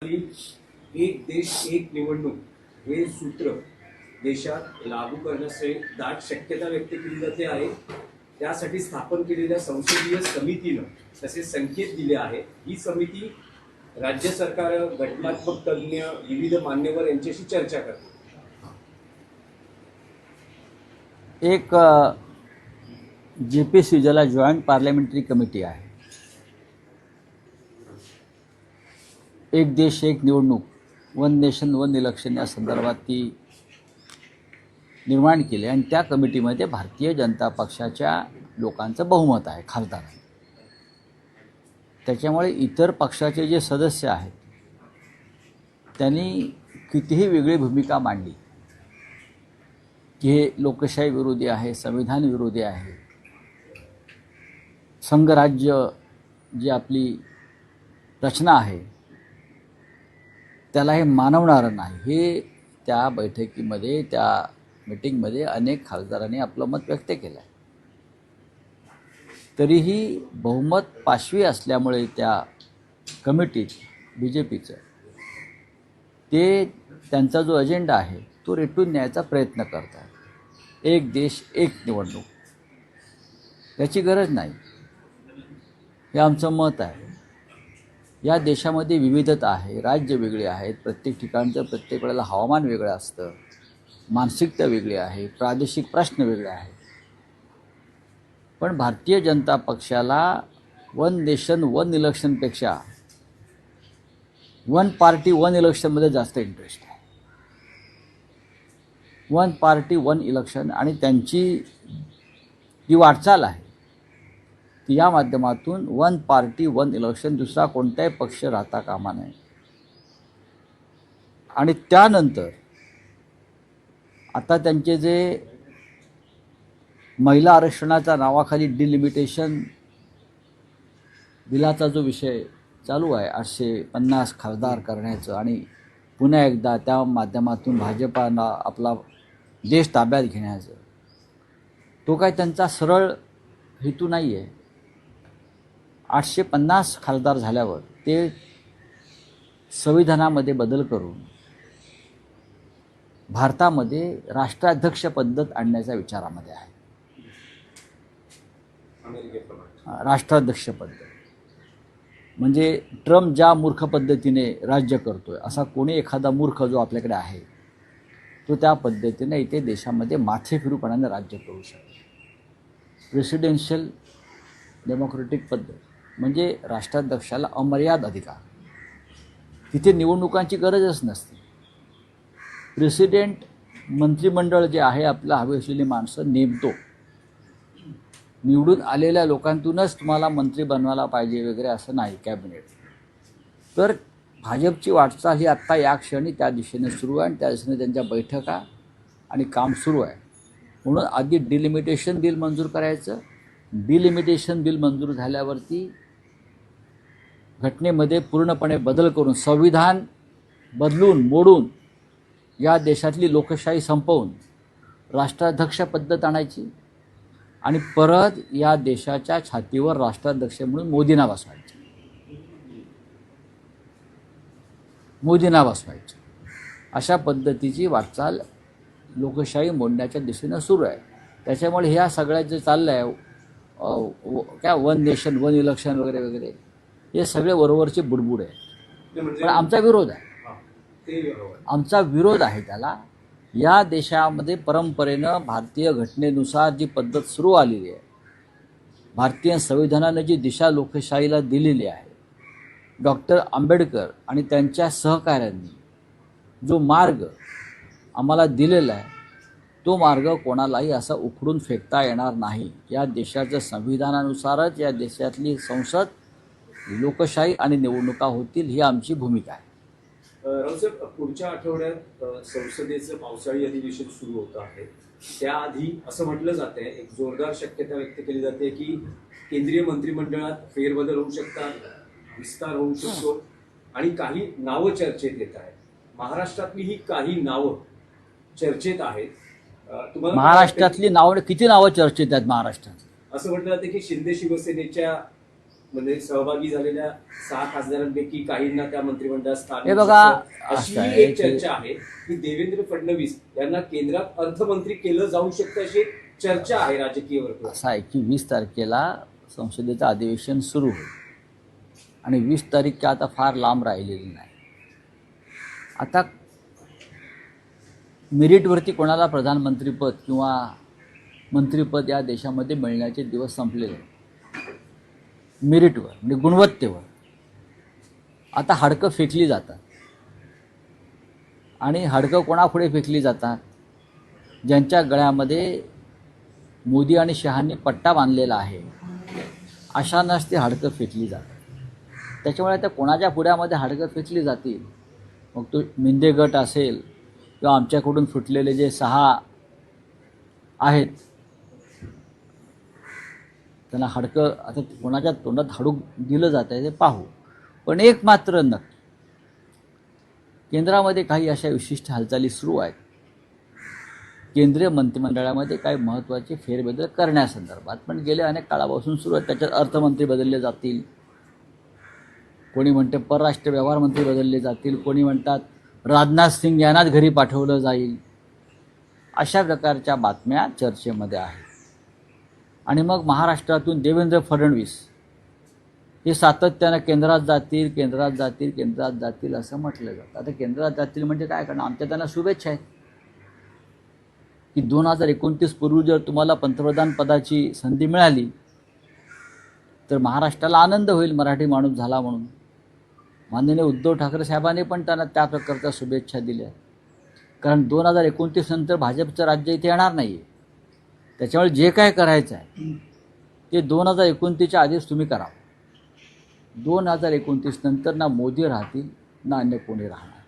एक देश एक निवडणूक हे सूत्र देशात लागू करण्याची दाट शक्यता व्यक्त केली जाते आहे। त्यासाठी स्थापन केलेल्या संसदीय समितीनं तसे संकेत दिले आहेत। ही समिती राज्य सरकार, घटनात्मक तज्ञ, विविध मान्यवर यांच्याशी चर्चा करते। एक JPC ज्याला जॉइंट पार्लमेंटरी कमिटी आहे, एक देश एक निवडणूक, वन नेशन वन इलेक्शन या संदर्भात ती निर्माण केली आणि त्या कमिटीमध्ये भारतीय जनता पक्षाच्या लोकांचं बहुमत आहे, खासदार आहे। त्याच्यामुळे इतर पक्षाचे जे सदस्य आहेत त्यांनी कितीही वेगळी भूमिका मांडली की हे लोकशाही विरोधी आहे, संविधान विरोधी आहे, संघराज्य जी आपली रचना आहे त्याला हे मानवणारं नाही, हे त्या बैठकीमध्ये, त्या मीटिंगमध्ये अनेक खासदारांनी आपलं मत व्यक्त केलं आहे। तरीही बहुमत पाशवी असल्यामुळे त्या कमिटीत BJPचं ते त्यांचा जो अजेंडा आहे तो रेटून न्यायचा प्रयत्न करतात। एक देश एक निवडणूक याची गरज नाही, हे आमचं मत आहे। या देशामध्ये विविधता आहे, राज्य वेगळे आहेत, प्रत्येक ठिकाणचं प्रत्येक वेळेला हवामान वेगळं असतं, मानसिकता वेगळी आहे, प्रादेशिक प्रश्न वेगळे आहेत। पण भारतीय जनता पक्षाला वन नेशन वन इलेक्शनपेक्षा वन पार्टी वन इलेक्शनमध्ये जास्त इंटरेस्ट आहे। वन पार्टी वन इलेक्शन आणि त्यांची जी वाटचाल आहे ती या माध्यमातून वन पार्टी वन इलेक्शन, दुसरा कोणताही पक्ष राहता कामा नये। आणि त्यानंतर आता त्यांचे जे महिला आरक्षणाच्या नावाखाली डिलिमिटेशन बिलाचा जो विषय चालू आहे, 850 खासदार करण्याचं आणि पुन्हा एकदा त्या माध्यमातून भाजपाला आपला देश ताब्यात घेण्याचं, तो काय त्यांचा सरळ हेतू नाही आहे। 850 खासदार झाल्यावर ते संविधानामध्ये बदल करून भारतामध्ये राष्ट्राध्यक्ष पद्धत आणण्याच्या विचारामध्ये आहे। राष्ट्राध्यक्ष पद्धत म्हणजे ट्रम्प ज्या मूर्ख पद्धतीने राज्य करतोय असा कोणी एखादा मूर्ख जो आपल्याकडे आहे तो त्या पद्धतीने इथे देशामध्ये माथेफिरूपणाने राज्य करू शकतो। प्रेसिडेन्शियल डेमोक्रेटिक पद्धत म्हणजे राष्ट्राध्यक्षाला अमर्याद अधिकार, तिथे निवडणुकांची गरजच नसते। प्रेसिडेंट मंत्रिमंडळ जे आहे आपलं हवी असलेली माणसं नेमतो, निवडून आलेल्या लोकांतूनच तुम्हाला मंत्री बनवायला पाहिजे वगैरे असं नाही कॅबिनेट। तर भाजपची वाटचाल ही आत्ता या क्षणी त्या दिशेने सुरू आहे आणि त्या दिशेने त्यांच्या बैठका आणि काम सुरू आहे। म्हणून आधी डिलिमिटेशन बिल मंजूर करायचं, डिलिमिटेशन बिल मंजूर झाल्यावरती घटनेमध्ये पूर्णपणे बदल करून संविधान बदलून मोडून या देशातली लोकशाही संपवून राष्ट्राध्यक्ष पद्धत आणायची आणि परत या देशाच्या छातीवर राष्ट्राध्यक्ष म्हणून मोदींना बसवायचं, मोदींना बसवायचं। अशा पद्धतीची वाटचाल लोकशाही मोडण्याच्या दिशेनं सुरू आहे। त्याच्यामुळे ह्या सगळ्यात जे चाललं आहे काय वन नेशन वन इलेक्शन वगैरे वगैरे हे सगळे वरवरचे बुडबुड आहे। पण आमचा विरोध आहे, आमचा विरोध आहे त्याला। या देशामध्ये परंपरेनं भारतीय घटनेनुसार जी पद्धत सुरू आलेली आहे, भारतीय संविधानाने जी दिशा लोकशाहीला दिलेली आहे, डॉक्टर आंबेडकर आणि त्यांच्या सहकाऱ्यांनी जो मार्ग आम्हाला दिलेला आहे तो मार्ग कोणालाही असा उखडून फेकता येणार नाही। या देशाच्या संविधानानुसारच या देशातली संसद, लोकशाही आणि निवडणुका होतील, ही आमची भूमिका आहे। रावसाहेब, पुढच्या आठवड्यात संसदेचं पावसाळी अधिवेशन सुरू होतं आहे। त्याआधी असं म्हटलं जातंय, एक जोरदार शक्यता व्यक्त केली जाते की केंद्रीय मंत्रिमंडळात फेरबदल होऊ शकतात, विस्तार होऊ शकतो आणि काही नावं चर्चेत येत आहेत। महाराष्ट्रातली ही काही नावं चर्चेत आहेत। महाराष्ट्रातली नावं किती नावं चर्चेत आहेत महाराष्ट्रात? असं म्हटलं जातं की शिंदे शिवसेनेच्या म्हणजे सहभागी झालेल्या 6 खासदारांपैकी काहींना त्या मंत्रिमंडळात स्थान हे बघा, मिळू शकतं. अशी असं आहे एक की- चर्चा आहे की देवेंद्र फडणवीस यांना केंद्रात अर्थमंत्री केलं जाऊ शकतं अशी एक चर्चा आहे राजकीय वर्तुळात. असं आहे की 20 तारखेला संसदेचं अधिवेशन सुरू होईल आणि 20 तारीख काय आता फार लांब राहिलेली नाही. आता मेरिटवरती कोणाला प्रधानमंत्रीपद किंवा मंत्रिपद या देशामध्ये मिळण्याचे दिवस संपलेले आहेत. मेरिटवर म्हणजे गुणवत्तेवर आता हाडकं फेकली जातात आणि हाडकं कोणापुढे फेकली जातात? ज्यांच्या गळ्यामध्ये मोदी आणि शहांनी पट्टा बांधलेला आहे अशांनाच ती हाडकं फेकली जातात. त्याच्यामुळे आता कोणाच्या पुढ्यामध्ये हाडकं फेकली जातील, मग तो मिंदे गट असेल किंवा आमच्याकडून फुटलेले जे 6 आहेत त्यांना हाडकं आता कोणाच्या तोंडात हाडूक दिलं जातं आहे ते पाहू. पण एक मात्र नक्की, केंद्रामध्ये काही अशा विशिष्ट हालचाली सुरू आहेत. केंद्रीय मंत्रिमंडळामध्ये काही महत्त्वाचे फेरबदल करण्यासंदर्भात पण गेल्या अनेक काळापासून सुरू आहेत. त्याच्यात अर्थमंत्री बदलले जातील, कोणी म्हणते परराष्ट्र व्यवहार मंत्री बदलले जातील, कोणी म्हणतात राजनाथ सिंग यांनाच घरी पाठवलं जाईल. अशा प्रकारच्या बातम्या चर्चेमध्ये आहेत. आणि मग महाराष्ट्रातून देवेंद्र फडणवीस हे सातत्यानं केंद्रात जातील असं म्हटलं जातं. आता केंद्रात जातील म्हणजे काय करणार? आमच्या त्यांना शुभेच्छा आहेत की 2029 पूर्वी जर तुम्हाला पंतप्रधान पदाची संधी मिळाली तर महाराष्ट्राला आनंद होईल मराठी माणूस झाला म्हणून. माननीय उद्धव ठाकरे साहेबांनी पण त्यांना त्या प्रकारच्या शुभेच्छा दिल्या. कारण 2029 नंतर भाजपचं राज्य इथे येणार नाही आहे. त्याच्यामुळे जे काय करायचं आहे ते 2029च्या आधीच तुम्ही करा. 2029 नंतर ना मोदी राहतील ना अन्य कोणी राहणार.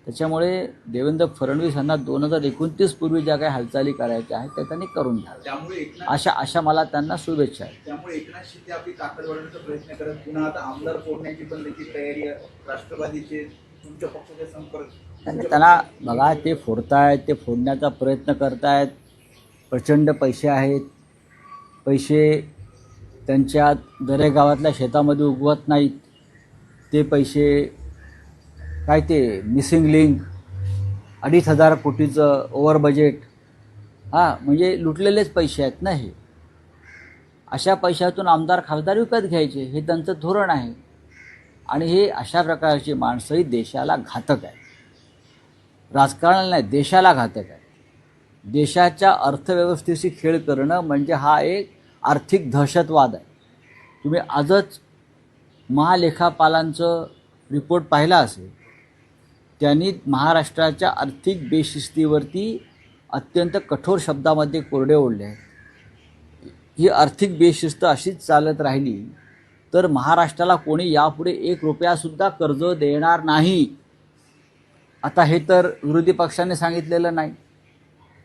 त्याच्यामुळे देवेंद्र फडणवीस यांना 2029 पूर्वी ज्या काही हालचाली करायच्या आहेत त्या त्यांनी करून घ्याव्या. अशा मला त्यांना शुभेच्छा आहेत. त्यामुळे एकनाथ शिंदे आपली ताकद वाढवण्याचा प्रयत्न करत पुन्हा आता आमदार फोडण्याची पण देखील तयारी आहे. राष्ट्रवादीचे तुमच्या पक्षाचे संपर्क त्यांना बघा, ते फोडतायत, ते फोडण्याचा प्रयत्न करतायत. प्रचंड पैसे आहेत. पैसे त्यांच्या दरेगावातल्या शेतामध्ये उगवत नाहीत. ते पैसे काय ते मिसिंग लिंक 2,500 कोटीचं ओव्हर बजेट, म्हणजे लुटलेलेच पैसे आहेत ना हे. अशा पैशातून आमदार खासदार विकत घ्यायचे हे त्यांचं धोरण आहे. आणि हे अशा प्रकारची माणसंही देशाला घातक आहे. राजकारणाला नाही, देशाला घातक आहे. देशाच्या अर्थव्यवस्थेशी खेळ करणं म्हणजे हा एक आर्थिक दहशतवाद आहे. तुम्ही आजच महालेखापालांचं रिपोर्ट पाहिला असेल. त्यांनी महाराष्ट्राच्या आर्थिक बेशिस्तीवरती अत्यंत कठोर शब्दामध्ये कोरडे ओढले आहेत. ही आर्थिक बेशिस्त अशीच चालत राहिली तर महाराष्ट्राला कोणी यापुढे 1 रुपयासुद्धा कर्ज देणार नाही. आता हे तर विरोधी पक्षाने सांगितलेलं नाही.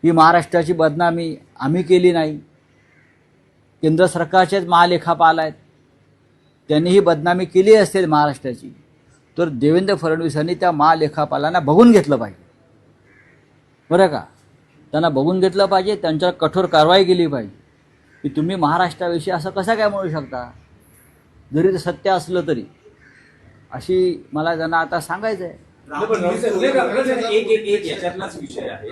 ही महाराष्ट्राची बदनामी आम्ही केली नाही. केंद्र सरकारचेच महालेखापाल आहेत, त्यांनी ही बदनामी केली असेल महाराष्ट्राची तर देवेंद्र फडणवीसांनी त्या महालेखापालांना बघून घेतलं पाहिजे. बरं का, त्यांना बघून घेतलं पाहिजे. त्यांच्यावर कठोर कारवाई केली पाहिजे की तुम्ही महाराष्ट्राविषयी असं कसं काय म्हणू शकता, जरी ते सत्य असलं तरी. अशी मला त्यांना आता सांगायचं आहे. एक याच्यातलाच विषय आहे.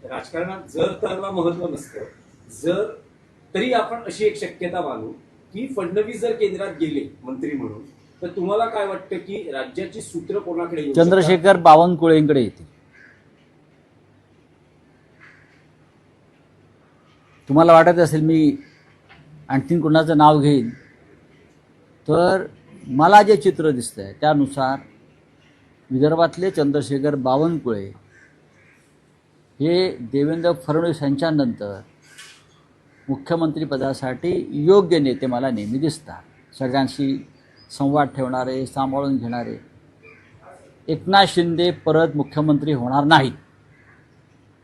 राजकारणात जर त्याला महत्व नसतं, जर तरी आपण अशी एक शक्यता मानू की फडणवीस जर केंद्रात गेले मंत्री म्हणून तर तुम्हाला काय वाटतं की राज्याची सूत्र कोणाकडे येऊ शकतात? चंद्रशेखर बावनकुळेंकडे येतील. तुम्हाला वाटत असेल मी आणखीन कोणाचं नाव घेईन, तर मला जे चित्र दिसतं आहे त्यानुसार विदर्भातले चंद्रशेखर बावनकुळे हे देवेंद्र फडणवीस यांच्यानंतर मुख्यमंत्रीपदासाठी योग्य नेते मला नेहमी दिसतात. सगळ्यांशी संवाद ठेवणारे, सांभाळून घेणारे. एकनाथ शिंदे परत मुख्यमंत्री होणार नाहीत,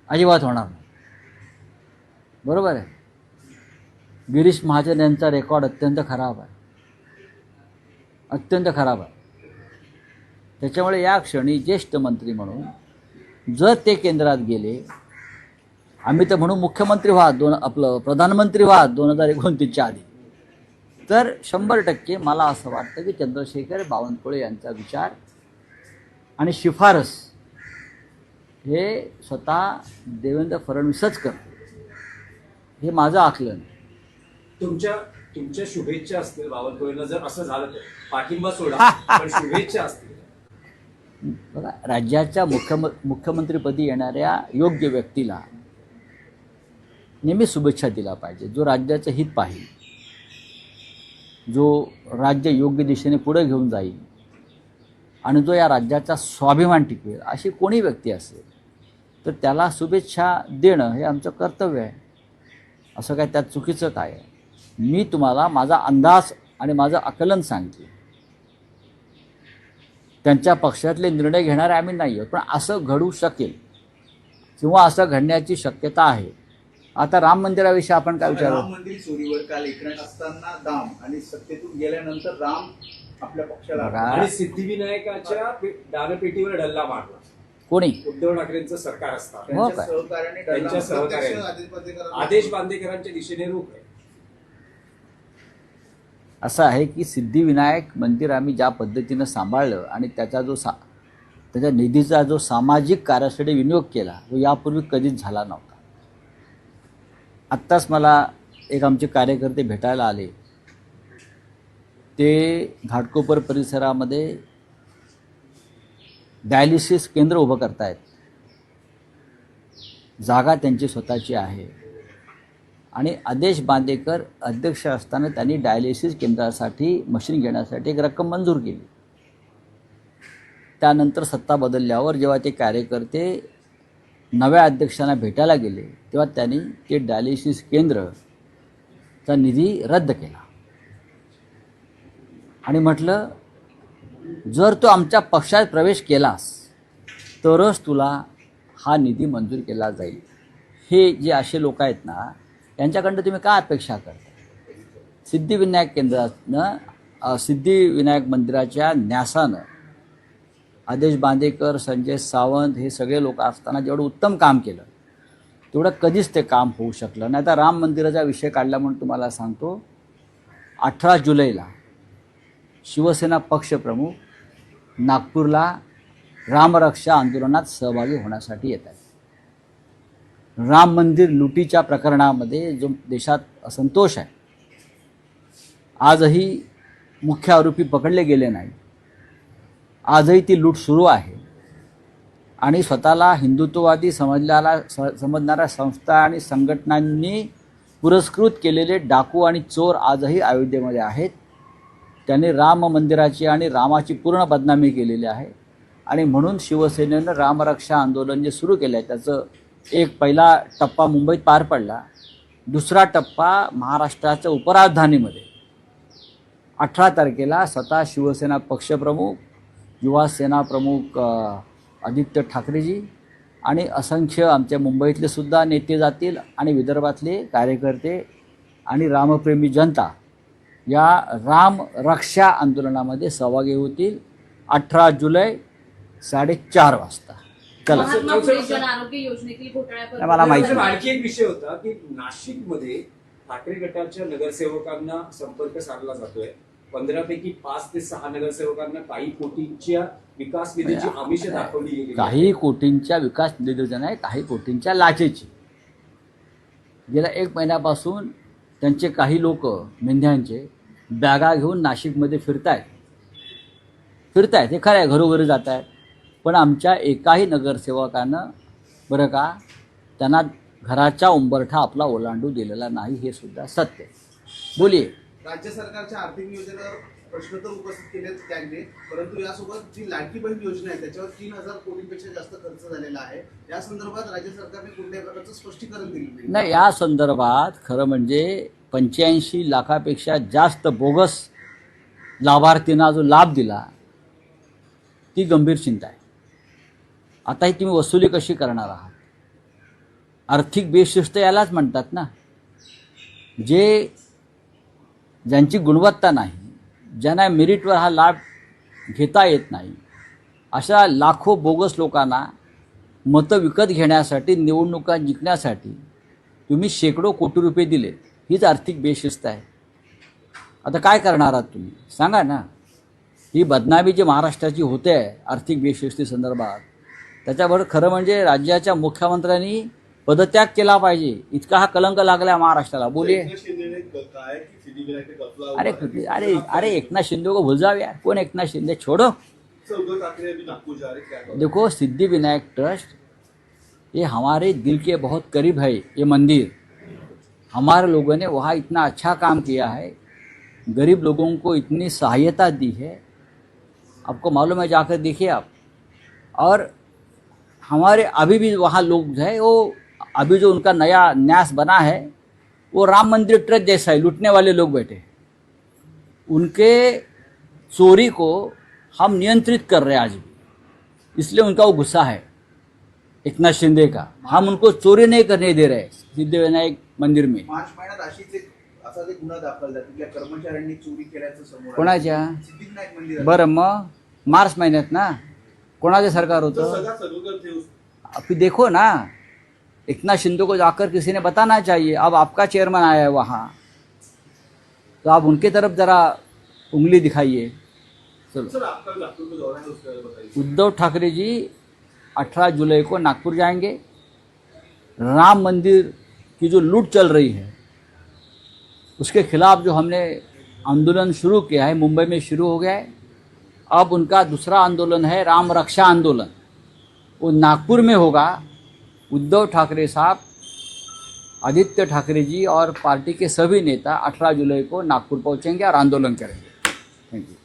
अजिबात होणार नाही. बरोबर आहे. गिरीश महाजन यांचा रेकॉर्ड अत्यंत खराब आहे, अत्यंत खराब आहे. त्याच्यामुळे या क्षणी ज्येष्ठ मंत्री म्हणून जर ते केंद्रात गेले, आम्ही तर म्हणू मुख्यमंत्री व्हा, प्रधानमंत्री व्हा 2029च्या आधी. तर 100% मला असं वाटतं की चंद्रशेखर बावनकुळे यांचा विचार आणि शिफारस हे स्वतः देवेंद्र फडणवीसच करते, हे माझं आकलन. तुमच्या शुभेच्छा असतील बावनकुळेंना, जर असं झालं तर पाठिंबा सोडा, पण शुभेच्छा असतील. बघा, राज्याच्या मुख्यमंत्रीपदी येणाऱ्या योग्य व्यक्तीला नेहमी शुभेच्छा दिला पाहिजे, जो राज्याचं हित पाहिल, जो राज्य योग्य दिशेने पुढे घेऊन जाईल आणि जो या राज्याचा स्वाभिमान टिकवेल, अशी कोणी व्यक्ती असेल तर त्याला शुभेच्छा देणं हे आमचं कर्तव्य आहे. असं काय त्यात चुकीचं काय आहे? मी तुम्हाला माझा अंदाज आणि माझं आकलन सांगितलं. त्यांच्या पक्षातले निर्णय घेणारे आम्ही नाही आहोत, पण असं घडू शकेल किंवा असं घडण्याची शक्यता आहे. आता राम मंदिराविषयी आपण काय विचारू? राम मंदिर चोरीवर काल एकनाथ असताना दाम आणि सत्तेतून गेल्यानंतर राम आपल्या पक्षाला आणि सिद्धिविनायकाच्या दानपेटीवर डल्ला मारला कोणी? उद्धव ठाकरेंचं सरकार असतात, हो त्यांच्या काय? सहकार्याने त्यांच्या सहकार्याने आदेश बांदेकरांच्या दिशेने रोख आहे. असं आहे की सिद्धिविनायक मंदिर आम्ही ज्या पद्धतीनं सांभाळलं आणि त्याचा त्याच्या निधीचा जो सामाजिक कार्यासाठी विनियोग केला तो यापूर्वी कधीच झाला नव्हता. आत्ताच मला एक आमचे कार्यकर्ते भेटायला आले. ते घाटकोपर परिसरामध्ये डायलिसिस केंद्र उभं करतायत. जागा त्यांची स्वतःची आहे आणि आदेश बांदेकर अध्यक्ष असताना त्यांनी डायलिसिस केंद्रासाठी मशीन घेण्यासाठी एक रक्कम मंजूर केली. त्यानंतर सत्ता बदलल्यावर जेव्हा ते कार्यकर्ते नव्या अध्यक्षांना भेटायला गेले तेव्हा त्यांनी ते डायलिसिस केंद्रचा निधी रद्द केला आणि म्हटलं, जर तू आमच्या पक्षात प्रवेश केलास तरच तुला हा निधी मंजूर केला जाईल. हे जे असे लोक आहेत ना, यांच्याकडनं तुम्ही काय अपेक्षा करता? सिद्धिविनायक केंद्रातनं सिद्धिविनायक मंदिराच्या न्यासानं आदेश बांदेकर, संजय सावंत हे सगळे लोक असताना जेवढं उत्तम काम केलं तेवढं कधीच ते काम होऊ शकलं नाही. आता राम मंदिराचा विषय काढला म्हणून तुम्हाला सांगतो, 18 जुलैला शिवसेना पक्षप्रमुख नागपूरला रामरक्षा आंदोलनात सहभागी होण्यासाठी येत आहेत. राम मंदिर लुटीच्या प्रकरणामध्ये जो देशात असंतोष आहे, आजही मुख्य आरोपी पकडले गेले नाही, आजही ती लूट सुरू आहे आणि स्वतःला हिंदुत्ववादी समजणाऱ्या संस्था आणि संघटनांनी पुरस्कृत केलेले डाकू आणि चोर आजही अयोध्येमध्ये आहेत. त्यांनी राम मंदिराची आणि रामाची पूर्ण बदनामी केलेली आहे आणि म्हणून शिवसेनेनं रामरक्षा आंदोलन जे सुरू केलं आहे त्याचं एक पहिला टप्पा मुंबईत पार पडला. दुसरा टप्पा महाराष्ट्राच्या उपराजधानीमध्ये 18 तारखेला स्वतः शिवसेना पक्षप्रमुख, युवा सेना प्रमुख आदित्य ठाकरेजी आणि असंख्य आमच्या मुंबईतले सुद्धा नेते जातील आणि विदर्भातले कार्यकर्ते आणि रामप्रेमी जनता या राम रक्षा आंदोलनामध्ये सहभागी होतील 18 जुलै 4:30 वाजता. चला, आरोग्य योजनेतील घोटाळ्यावर मला माहिती तर आणखी एक विषय होता की नाशिकमध्ये ठाकरे गटाच्या नगरसेवकांना संपर्क साधला जातोय. 15 पैकी 5 ते 6 नगरसेवकांना काही कोटींच्या विकास निधीची आमिष दाखवली गेली. काही कोटींच्या विकास निधीची नाही, काही कोटींच्या लाचेची. गेल्या 1 महिन्यापासून त्यांचे काही लोक मेंढ्यांचे बॅगा घेऊन नाशिकमध्ये फिरतायत. हे खरं आहे, घरोघरी जात आहेत, पण आमच्या एकाही नगरसेवकानं बरं का त्यांना घराचा उंबरठा आपला ओलांडू दिलेला नाही, हे सुद्धा सत्य. बोलिये. राज्य सरकारच्या आर्थिक नियोजनावर प्रश्न तर उपस्थित केलेत त्यांनी, परंतु यासोबत जी लाडकी बहीण योजना आहे त्याच्यावर 3000 कोटींपेक्षा जास्त खर्च झालेला आहे. या संदर्भात राज्य सरकारने कोणत्याही प्रकारचं स्पष्टीकरण दिलं नाही. या संदर्भात खरं म्हणजे 85 लाखापेक्षा जास्त बोगस लाभार्थींना जो लाभ दिला ती गंभीर चिंता आहे. आता ही तुम्ही वसुली कशी करणार आहात? आर्थिक बेशिस्त यालाच म्हणतात ना. ज्यांची गुणवत्ता नाही, ज्यांना मेरिटवर हा लाभ घेता येत नाही, अशा लाखो बोगस लोकांना मतं विकत घेण्यासाठी, निवडणुका जिंकण्यासाठी तुम्ही शेकडो कोटी रुपये दिले. हीच आर्थिक बेशिस्त आहे. आता काय करणार आहात तुम्ही सांगा ना. ही बदनामी जी महाराष्ट्राची होते आहे आर्थिक बेशिस्तीसंदर्भात, त्याच्यावर खरं म्हणजे राज्याच्या मुख्यमंत्र्यांनी पदत्याग केला पाहिजे. इतका हा कलंक लागला महाराष्ट्राला. बोलिए. अरे अरे अरे एकनाथ शिंदे को भूल जाओ यार. कौन एकनाथ शिंदे, छोड़ो. देखो सिद्धि विनायक ट्रस्ट ये हमारे दिल के बहुत करीब है. ये मंदिर हमारे लोगों ने वहाँ इतना अच्छा काम किया है, गरीब लोगों को इतनी सहायता दी है, आपको मालूम है, जाकर देखिए आप. और हमारे अभी भी वहाँ लोग जो है वो अभी जो उनका नया न्यास बना है वो राम मंदिर ट्रस्ट जैसा है. लूटने वाले लोग बैठे हैं. उनके चोरी को हम नियंत्रित कर रहे हैं आज भी, इसलिए उनका वो गुस्सा है एकनाथ शिंदे का. हम उनको चोरी नहीं करने दे रहे सिद्धिविनायक मंदिर में. मार्च महिन्यात अशीच एक असा एक गुन्हा दाखल झाला की कर्मचाऱ्यांनी चोरी केल्याचं समोर आलं. कोणाच्या? सिद्धिविनायक मंदिरात. बरं मग मार्च महिन्यात ना कोणाचं सरकार होतं? अभी देखो ना, एकनाथ शिंदे को जाकर किसी ने बताना चाहिए. अब आपका चेयरमैन आया है वहाँ, तो आप उनके तरफ ज़रा उंगली दिखाइए. चलो. सर आपका नागपुर में दौरा है, उसके बारे में बताइए. उद्धव ठाकरे जी 18 जुलाई को नागपुर जाएंगे. राम मंदिर की जो लूट चल रही है उसके खिलाफ जो हमने आंदोलन शुरू किया है, मुंबई में शुरू हो गया है. अब उनका दूसरा आंदोलन है राम रक्षा आंदोलन, वो नागपुर में होगा. उद्धव ठाकरे साहब, आदित्य ठाकरे जी और पार्टी के सभी नेता 18 जुलाई को नागपुर पहुंचेंगे और आंदोलन करेंगे. Thank you.